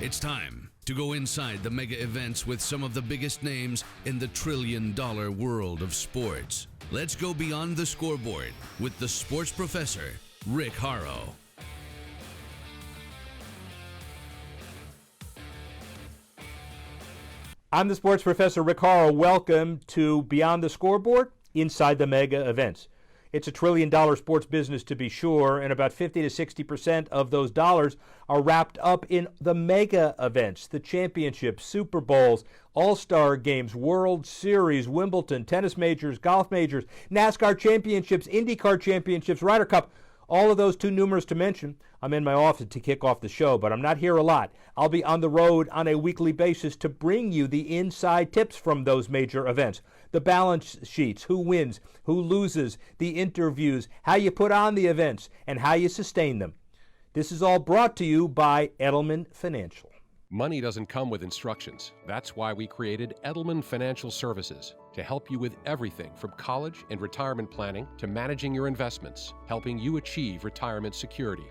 It's time to go inside the mega events with some of the biggest names in the trillion-dollar world of sports. Let's go beyond the scoreboard with the sports professor, Rick Horrow. I'm the sports professor, Rick Horrow. Welcome to Beyond the Scoreboard, Inside the Mega Events. It's a trillion-dollar sports business, to be sure, and about 50 to 60% of those dollars are wrapped up in the mega events, the championships, Super Bowls, All-Star Games, World Series, Wimbledon, tennis majors, golf majors, NASCAR championships, IndyCar championships, Ryder Cup. All of those too numerous to mention. I'm in my office to kick off the show, but I'm not here a lot. I'll be on the road on a weekly basis to bring you the inside tips from those major events. The balance sheets, who wins, who loses, the interviews, how you put on the events, and how you sustain them. This is all brought to you by Edelman Financial. Money doesn't come with instructions. That's why we created Edelman Financial Services to help you with everything from college and retirement planning to managing your investments, helping you achieve retirement security.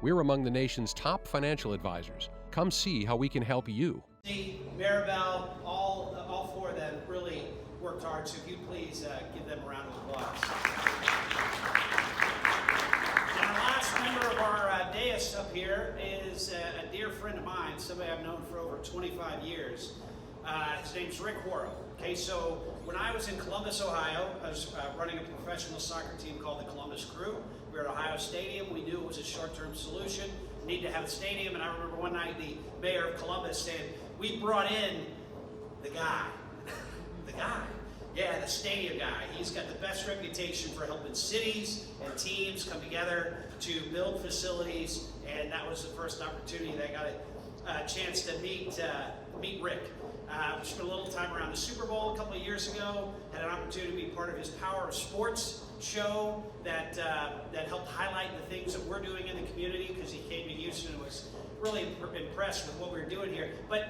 We're among the nation's top financial advisors. Come see how we can help you. Maribel, all four of them really worked hard, so if you please give them a round of applause. And our last member of our dais up here is a dear friend of mine, somebody I've known for over 25 years. His name's Rick Horrow. Okay, so when I was in Columbus, Ohio, I was running a professional soccer team called the Columbus Crew. We were at Ohio Stadium. We knew it was a short-term solution. We needed to have a stadium, and I remember one night the mayor of Columbus saying, "We brought in the guy." The guy. Yeah, the stadium guy. He's got the best reputation for helping cities and teams come together to build facilities, and that was the first opportunity that I got a chance to meet Rick. We spent a little time around the Super Bowl a couple of years ago, had an opportunity to be part of his Power of Sports show that helped highlight the things that we're doing in the community, because he came to Houston and was really impressed with what we were doing here. But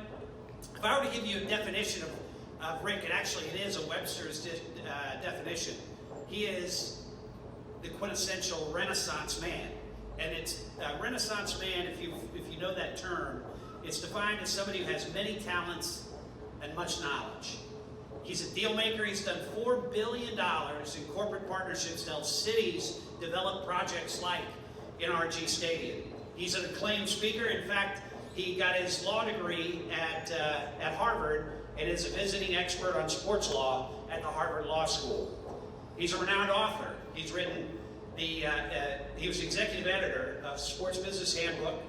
if I were to give you a definition of Rick, and actually it is a Webster's definition, he is the quintessential Renaissance man. And it's Renaissance man, if you know that term, it's defined as somebody who has many talents and much knowledge. He's a deal maker. He's done $4 billion in corporate partnerships to help cities develop projects like NRG Stadium. He's an acclaimed speaker. In fact, he got his law degree at Harvard and is a visiting expert on sports law at the Harvard Law School. He's a renowned author. He's written he was executive editor of Sports Business Handbook.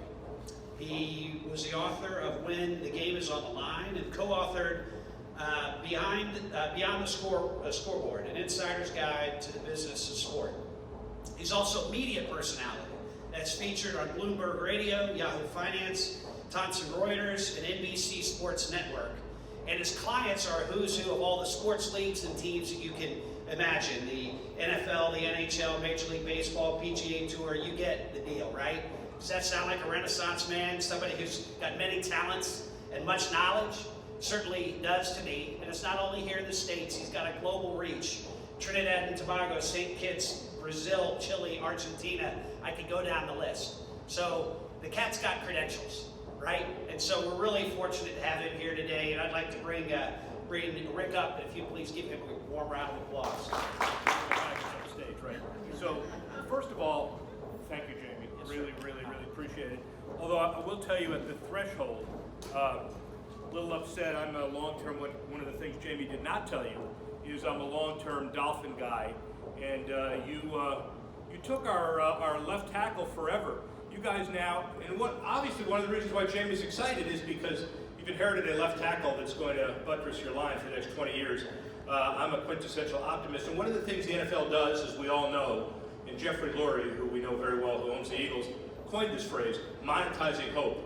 He was the author of When the Game is on the Line and co-authored Beyond the Scoreboard, an insider's guide to the business of sport. He's also a media personality that's featured on Bloomberg Radio, Yahoo Finance, Thomson Reuters, and NBC Sports Network. And his clients are a who's who of all the sports leagues and teams that you can imagine. The NFL, the NHL, Major League Baseball, PGA Tour, you get the deal, right? Does that sound like a Renaissance man? Somebody who's got many talents and much knowledge? Certainly does to me. And it's not only here in the States, he's got a global reach. Trinidad and Tobago, St. Kitts, Brazil, Chile, Argentina, I could go down the list. So the cat's got credentials, right? And so we're really fortunate to have him here today, and I'd like to bring Rick up, if you please give him a warm round of applause. On stage, right? So first of all, thank you, Jamie. Really appreciate it. Although I will tell you at the threshold, a little upset. I'm a long-term, one of the things Jamie did not tell you is I'm a long-term Dolphin guy, and you took our left tackle forever. You guys now, and obviously one of the reasons why Jamie's excited is because you've inherited a left tackle that's going to buttress your line for the next 20 years. I'm a quintessential optimist, and one of the things the NFL does, as we all know, and Jeffrey Lurie, who we know very well, who owns the Eagles, coined this phrase, monetizing hope.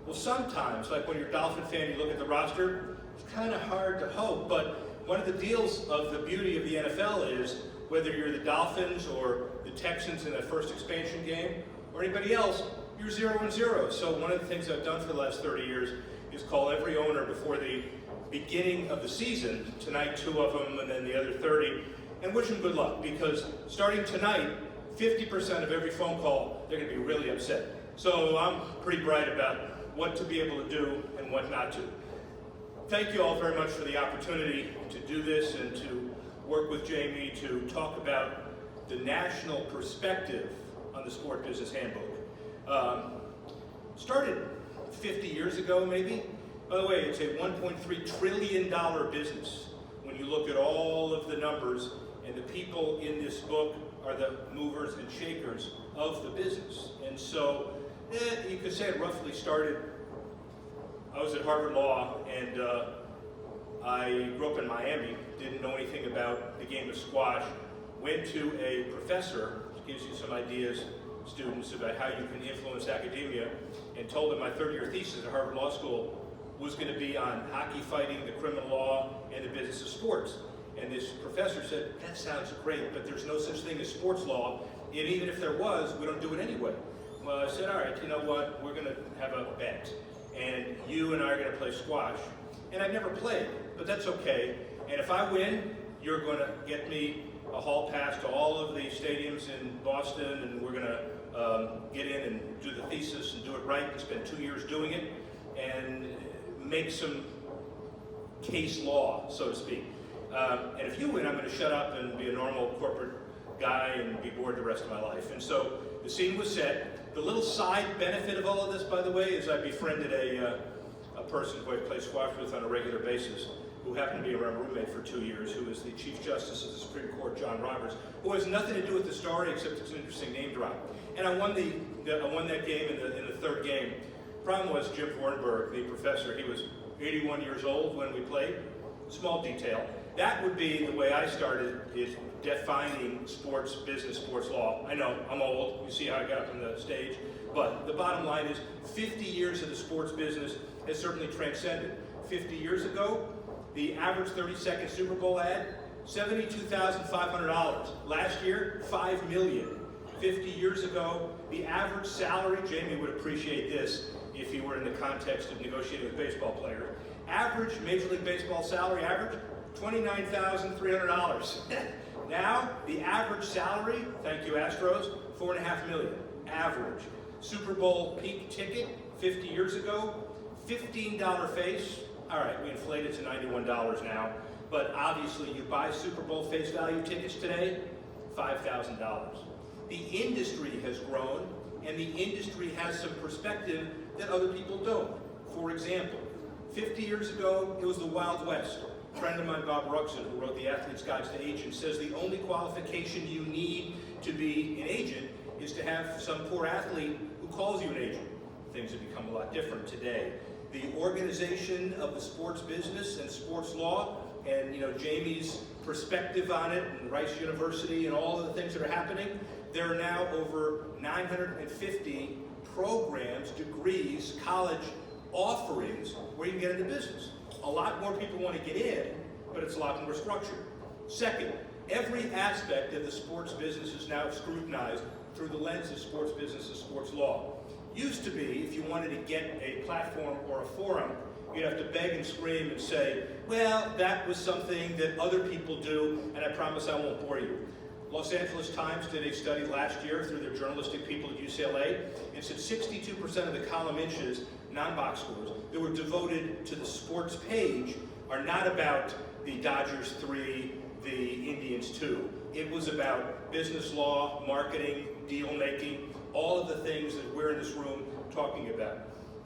Well, sometimes, like when you're a Dolphin fan, you look at the roster, it's kind of hard to hope, but one of the deals of the beauty of the NFL is whether you're the Dolphins or the Texans in that first expansion game or anybody else, you're 0-0. So one of the things I've done for the last 30 years is call every owner before the beginning of the season, tonight 2 of them and then the other 30, and wish them good luck, because starting tonight, 50% of every phone call, they're going to be really upset. So I'm pretty bright about what to be able to do and what not to. Thank you all very much for the opportunity to do this and to work with Jamie to talk about the national perspective on the Sport Business Handbook. Started 50 years ago, maybe. By the way, it's a $1.3 trillion business when you look at all of the numbers, and the people in this book are the movers and shakers of the business. And so, you could say it roughly started, I was at Harvard Law, and I grew up in Miami, didn't know anything about the game of squash, went to a professor, which gives you some ideas, students, about how you can influence academia, and told him my third-year thesis at Harvard Law School was going to be on hockey fighting, the criminal law, and the business of sports. And this professor said, that sounds great, but there's no such thing as sports law, and even if there was, we don't do it anyway. Well, I said, all right, you know what, we're going to have a bet, and you and I are going to play squash. And I've never played, but that's okay. And if I win, you're going to get me a hall pass to all of the stadiums in Boston, and we're going to get in and do the thesis and do it right and spend 2 years doing it and make some case law, so to speak. And if you win, I'm going to shut up and be a normal corporate guy and be bored the rest of my life. And so the scene was set. The little side benefit of all of this, by the way, is I befriended a person who I play squash with on a regular basis, who happened to be my roommate for 2 years, who is the Chief Justice of the Supreme Court, John Roberts, who has nothing to do with the story except it's an interesting name drop. And I won that game in the third game. Problem was Jim Vornberg, the professor, he was 81 years old when we played. Small detail. That would be the way I started, is defining sports business, sports law. I know, I'm old. You see how I got up on the stage. But the bottom line is 50 years of the sports business has certainly transcended. 50 years ago, the average 30-second Super Bowl ad, $72,500. Last year, $5 million. 50 years ago, the average salary, Jamie would appreciate this if you were in the context of negotiating with baseball players. Average Major League Baseball salary average, $29,300. Now, the average salary, thank you Astros, $4.5 million. Average. Super Bowl peak ticket, 50 years ago, $15 face. All right, we inflated to $91 now, but obviously you buy Super Bowl face value tickets today, $5,000. The industry has grown, and the industry has some perspective that other people don't. For example, 50 years ago, it was the Wild West. A friend of mine, Bob Ruxin, who wrote The Athlete's Guide to Agents, says the only qualification you need to be an agent is to have some poor athlete who calls you an agent. Things have become a lot different today. The organization of the sports business and sports law, and Jamie's perspective on it, and Rice University and all of the things that are happening, there are now over 950 programs, degrees, college offerings where you can get into business. A lot more people want to get in, but it's a lot more structured. Second, every aspect of the sports business is now scrutinized through the lens of sports business and sports law. Used to be, if you wanted to get a platform or a forum, you'd have to beg and scream and say, well, that was something that other people do, and I promise I won't bore you. Los Angeles Times did a study last year through their journalistic people at UCLA, and said 62% of the column inches, non-box scores, that were devoted to the sports page are not about the Dodgers 3, the Indians 2. It was about business law, marketing, deal making, all of the things that we're in this room talking about.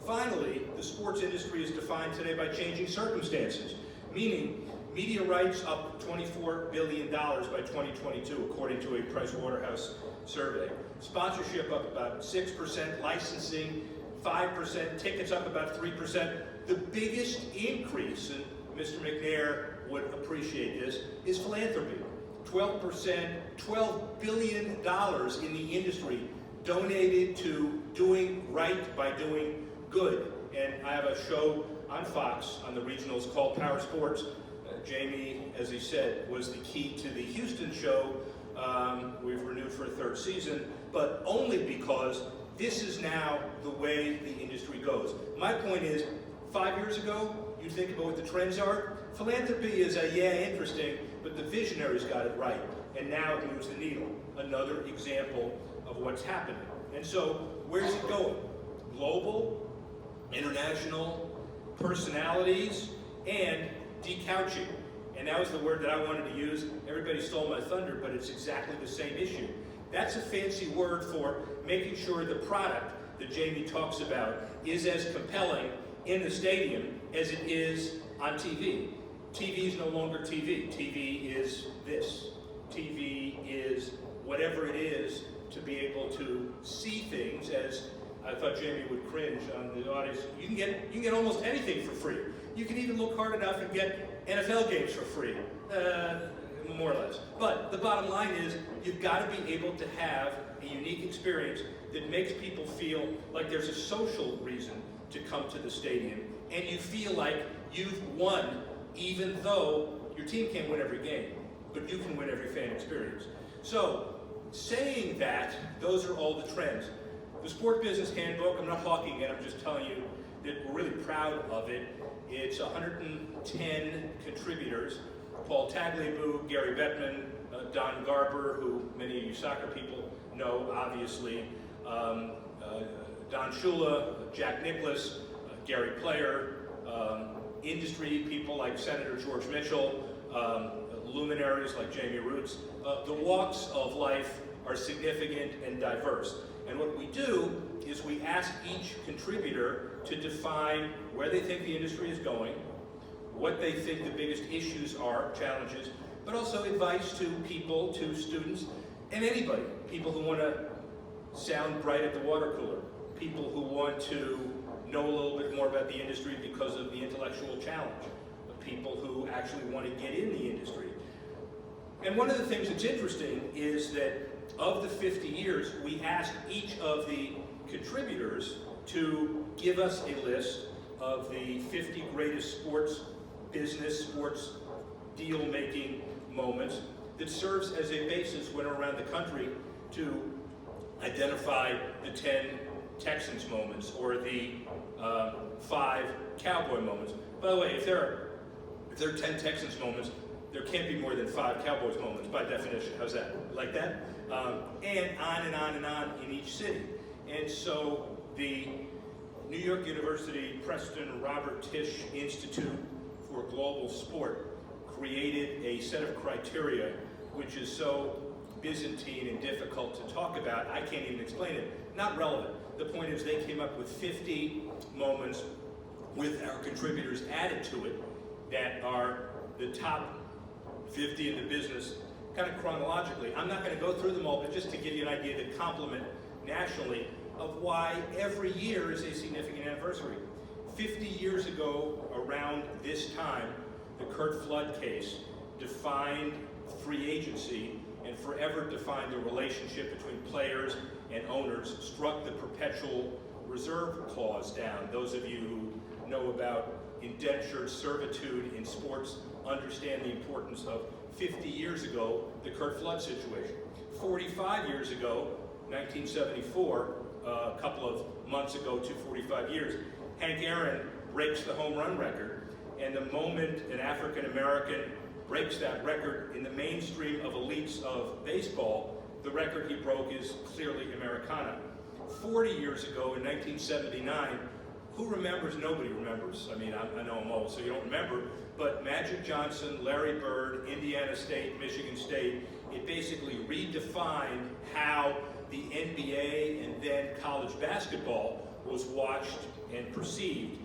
Finally, the sports industry is defined today by changing circumstances, meaning media rights up $24 billion by 2022, according to a Pricewaterhouse survey. Sponsorship up about 6%, licensing 5%, tickets up about 3%. The biggest increase, and Mr. McNair would appreciate this, is philanthropy. 12%, $12 billion in the industry donated to doing right by doing good. And I have a show on Fox on the regionals called Power Sports. Jamie, as he said, was the key to the Houston show. We've renewed for a third season, but only because this is now the way the industry goes. My point is, 5 years ago, you think about what the trends are. Philanthropy is interesting, but the visionaries got it right, and now it moves the needle. Another example of what's happening. And so, where's it going? Global, international personalities, and decouching. And that was the word that I wanted to use. Everybody stole my thunder, but it's exactly the same issue. That's a fancy word for making sure the product that Jamie talks about is as compelling in the stadium as it is on TV. TV is no longer TV. TV is this. TV is whatever it is to be able to see things, as I thought Jamie would cringe on the audience. You can get almost anything for free. You can even look hard enough and get NFL games for free, more or less. But the bottom line is, you've got to be able to have a unique experience that makes people feel like there's a social reason to come to the stadium, and you feel like you've won, even though your team can't win every game, but you can win every fan experience. So, saying that, those are all the trends. The Sport Business Handbook, I'm not hawking it, I'm just telling you that we're really proud of it. It's 110 contributors. Paul Tagliabue, Gary Bettman, Don Garber, who many of you soccer people know, obviously, Don Shula, Jack Nicklaus, Gary Player, industry people like Senator George Mitchell, luminaries like Jamie Roots. The walks of life are significant and diverse. And what we do is we ask each contributor to define where they think the industry is going, what they think the biggest issues are, challenges, but also advice to people, to students, and anybody. People who want to sound bright at the water cooler, people who want to know a little bit more about the industry because of the intellectual challenge, people who actually want to get in the industry. And one of the things that's interesting is that of the 50 years, we asked each of the contributors to give us a list of the 50 greatest sports deal-making moments that serves as a basis when around the country to identify the 10 Texans moments or the 5 Cowboy moments. By the way, if there are 10 Texans moments, there can't be more than 5 Cowboys moments by definition. How's that? Like that? And on and on and on in each city. And so the New York University Preston Robert Tisch Institute for Global Sport created a set of criteria which is so Byzantine and difficult to talk about, I can't even explain it. Not relevant. The point is they came up with 50 moments with our contributors added to it that are the top 50 in the business, kind of chronologically. I'm not going to go through them all, but just to give you an idea that complement nationally of why every year is a significant anniversary. 50 years ago, around this time, the Curt Flood case defined free agency and forever defined the relationship between players and owners, struck the perpetual reserve clause down. Those of you who know about indentured servitude in sports understand the importance of 50 years ago, the Curt Flood situation. 45 years ago, 1974, a couple of months ago to 45 years, Hank Aaron breaks the home run record, and the moment an African American breaks that record in the mainstream of elites of baseball, the record he broke is clearly Americana. 40 years ago, in 1979, who remembers? Nobody remembers. I mean, I know them all, so you don't remember. But Magic Johnson, Larry Bird, Indiana State, Michigan State, it basically redefined how the NBA and then college basketball was watched and perceived.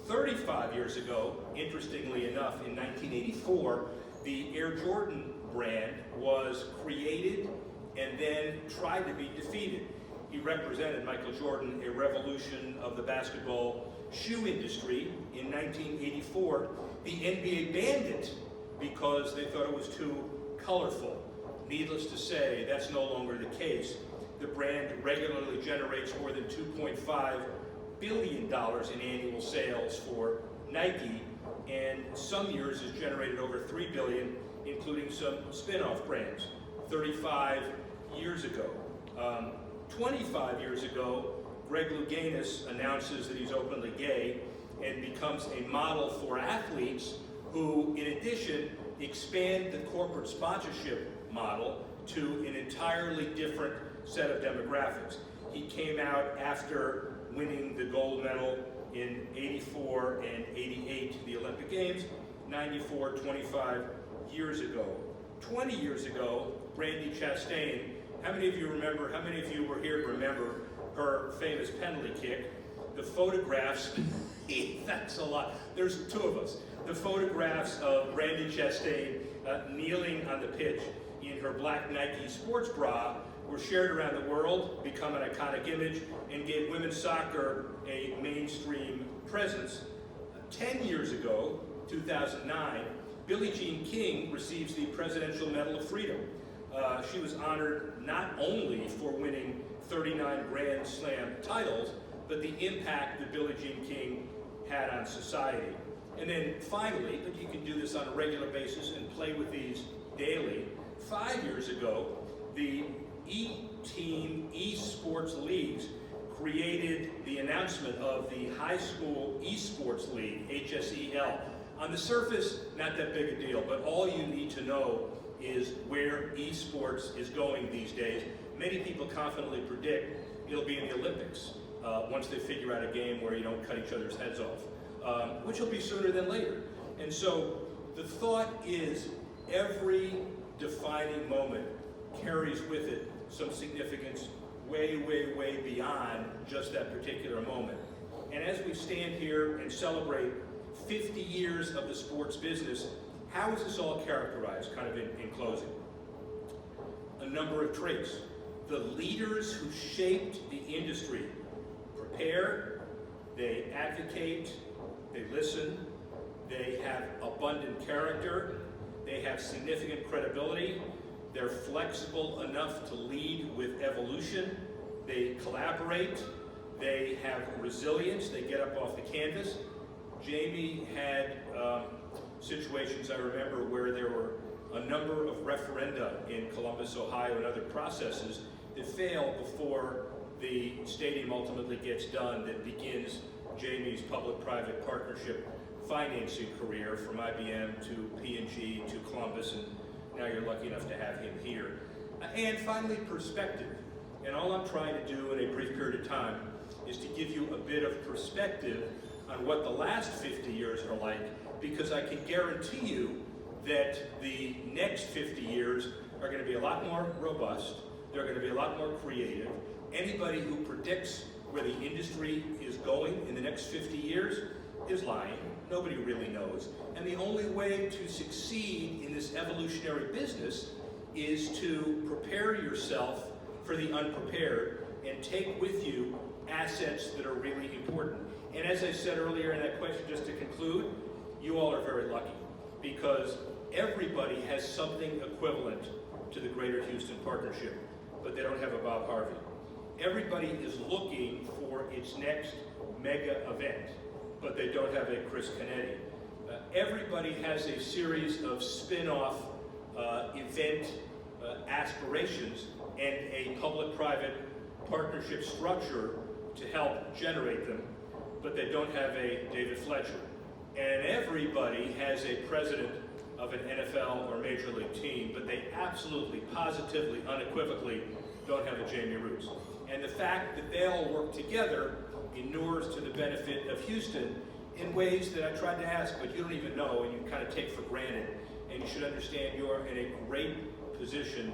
35 years ago, interestingly enough, in 1984, the Air Jordan brand was created and then tried to be defeated. He represented, Michael Jordan, a revolution of the basketball shoe industry. In 1984, the NBA banned it because they thought it was too colorful. Needless to say, that's no longer the case. The brand regularly generates more than $2.5 billion in annual sales for Nike, and some years has generated over $3 billion, including some spin-off brands. 35 years ago. 25 years ago, Greg Louganis announces that he's openly gay and becomes a model for athletes who, in addition, expand the corporate sponsorship model to an entirely different set of demographics. He came out after winning the gold medal in '84 and '88, the Olympic Games, 94, 25 years ago. 20 years ago, Brandi Chastain, how many of you were here to remember her famous penalty kick? The photographs, that's a lot, there's two of us. The photographs of Brandi Chastain kneeling on the pitch in her black Nike sports bra were shared around the world, become an iconic image, and gave women's soccer a mainstream presence. 10 years ago, 2009, Billie Jean King receives the Presidential Medal of Freedom. She was honored not only for winning 39 Grand Slam titles, but the impact that Billie Jean King had on society. And then finally, but you can do this on a regular basis and play with these daily, 5 years ago, the E-Team eSports Leagues created the announcement of the High School Esports League, HSEL. On the surface, not that big a deal, but all you need to know is where esports is going these days. Many people confidently predict it'll be in the Olympics once they figure out a game where you don't cut each other's heads off, which will be sooner than later. And so the thought is every defining moment carries with it some significance way, way, way beyond just that particular moment. And as we stand here and celebrate 50 years of the sports business, how is this all characterized, kind of in closing? A number of traits. The leaders who shaped the industry prepare, they advocate, they listen, they have abundant character, they have significant credibility, they're flexible enough to lead with evolution, they collaborate, they have resilience, they get up off the canvas. Jamie had situations, I remember, where there were a number of referenda in Columbus, Ohio, and other processes that fail before the stadium ultimately gets done, that begins Jamie's public-private partnership financing career from IBM to P&G to Columbus, and now you're lucky enough to have him here. And finally, perspective. And all I'm trying to do in a brief period of time is to give you a bit of perspective on what the last 50 years are like, because I can guarantee you that the next 50 years are going to be a lot more robust, they're going to be a lot more creative. Anybody who predicts where the industry is going in the next 50 years is lying. Nobody really knows. And the only way to succeed in this evolutionary business is to prepare yourself for the unprepared and take with you assets that are really important. And as I said earlier in that question, just to conclude, you all are very lucky, because everybody has something equivalent to the Greater Houston Partnership, but they don't have a Bob Harvey. Everybody is looking for its next mega event, but they don't have a Chris Kennedy. Everybody has a series of spin-off event aspirations and a public-private partnership structure to help generate them, but they don't have a David Fletcher. And everybody has a president of an NFL or Major League team, but they absolutely, positively, unequivocally don't have a Jamie Roots. And the fact that they all work together inures to the benefit of Houston in ways that I tried to ask, but you don't even know, and you kind of take for granted. And you should understand you're in a great position,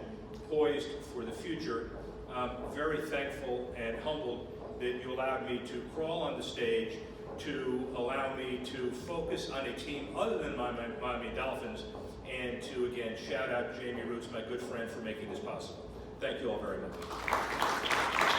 poised for the future. I'm very thankful and humbled that you allowed me to crawl on the stage, to allow me to focus on a team other than my Miami Dolphins, and to again shout out Jamie Roots, my good friend, for making this possible. Thank you all very much.